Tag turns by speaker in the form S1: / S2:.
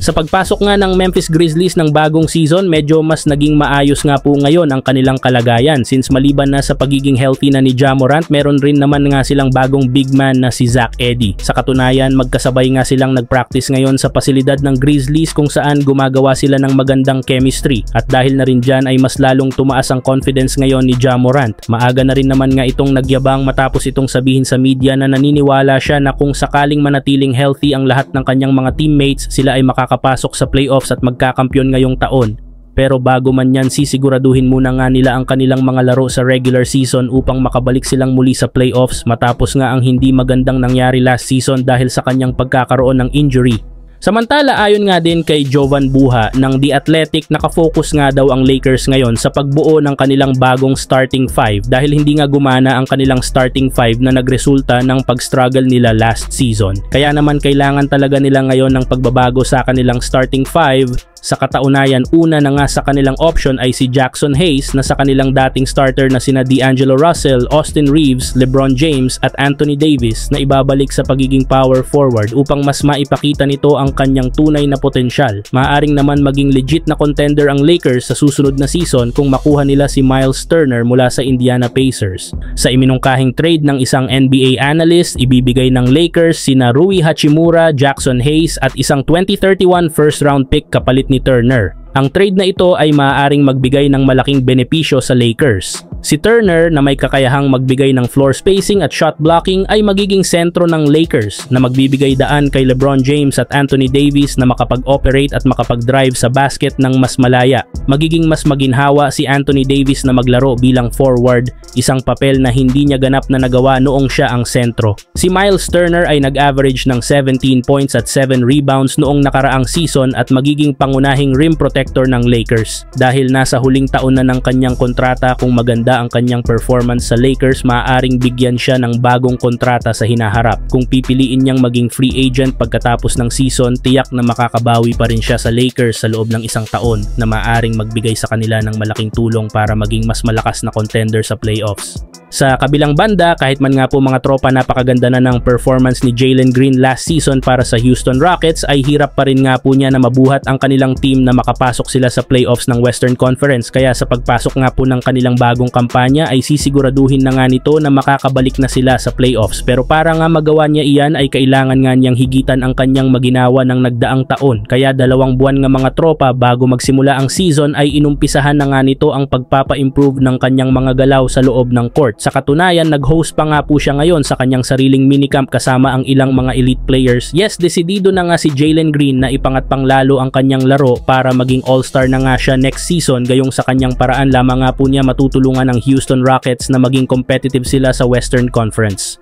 S1: Sa pagpasok nga ng Memphis Grizzlies ng bagong season, medyo mas naging maayos nga po ngayon ang kanilang kalagayan since maliban na sa pagiging healthy na ni Ja Morant, meron rin naman nga silang bagong big man na si Zach Edey. Sa katunayan, magkasabay nga silang nagpractice ngayon sa pasilidad ng Grizzlies kung saan gumagawa sila ng magandang chemistry at dahil na rin dyan ay mas lalong tumaas ang confidence ngayon ni Ja Morant. Maaga na rin naman nga itong nagyabang matapos itong sabihin sa media na naniniwala siya na kung sakaling manatiling healthy ang lahat ng kanyang mga teammates, sila ay makakapasok sa playoffs at magkakampyon ngayong taon. Pero bago man yan, sisiguraduhin muna nga nila ang kanilang mga laro sa regular season upang makabalik silang muli sa playoffs matapos nga ang hindi magandang nangyari last season dahil sa kanyang pagkakaroon ng injury. Samantala, ayon nga din kay Jovan Buha ng The Athletic, nakafocus nga daw ang Lakers ngayon sa pagbuo ng kanilang bagong starting five dahil hindi nga gumana ang kanilang starting five na nagresulta ng pag-struggle nila last season. Kaya naman kailangan talaga nila ngayon ng pagbabago sa kanilang starting five. Sa kataunayan, una na nga sa kanilang option ay si Jackson Hayes na sa kanilang dating starter na sina D'Angelo Russell, Austin Reeves, LeBron James at Anthony Davis na ibabalik sa pagiging power forward upang mas maipakita nito ang kanyang tunay na potensyal. Maaring naman maging legit na contender ang Lakers sa susunod na season kung makuha nila si Miles Turner mula sa Indiana Pacers. Sa iminungkahing trade ng isang NBA analyst, ibibigay ng Lakers sina Rui Hachimura, Jackson Hayes at isang 2031 first round pick kapalit ni Turner. Ang trade na ito ay maaaring magbigay ng malaking benepisyo sa Lakers. Si Turner na may kakayahang magbigay ng floor spacing at shot blocking ay magiging sentro ng Lakers na magbibigay daan kay LeBron James at Anthony Davis na makapag-operate at makapag-drive sa basket ng mas malaya. Magiging mas maginhawa si Anthony Davis na maglaro bilang forward, isang papel na hindi niya ganap na nagawa noong siya ang sentro. Si Miles Turner ay nag-average ng 17 points at 7 rebounds noong nakaraang season at magiging pangunahing rim protector ng Lakers. Dahil nasa huling taon na ng kanyang kontrata, kung maganda ang kanyang performance sa Lakers, maaaring bigyan siya ng bagong kontrata sa hinaharap. Kung pipiliin niyang maging free agent pagkatapos ng season, tiyak na makakabawi pa rin siya sa Lakers sa loob ng isang taon na maaaring magbigay sa kanila ng malaking tulong para maging mas malakas na contender sa playoffs. Sa kabilang banda, kahit man nga po mga tropa napakaganda na ng performance ni Jalen Green last season para sa Houston Rockets, ay hirap pa rin nga po niya na mabuhat ang kanilang team na makapasok sila sa playoffs ng Western Conference. Kaya sa pagpasok nga po ng kanilang bagong kampanya ay sisiguraduhin na nga nito na makakabalik na sila sa playoffs. Pero para nga magawa niya iyan ay kailangan nga niyang higitan ang kanyang maginawa ng nagdaang taon. Kaya 2 buwan nga mga tropa bago magsimula ang season ay inumpisahan na nga nito ang pagpapa-improve ng kanyang mga galaw sa loob ng court. Sa katunayan, nag-host pa nga po siya ngayon sa kanyang sariling minicamp kasama ang ilang mga elite players. Yes, desidido na nga si Jalen Green na ipangat pang lalo ang kanyang laro para maging all-star na nga siya next season. Gayong sa kanyang paraan lamang nga po niya matutulungan ang Houston Rockets na maging competitive sila sa Western Conference.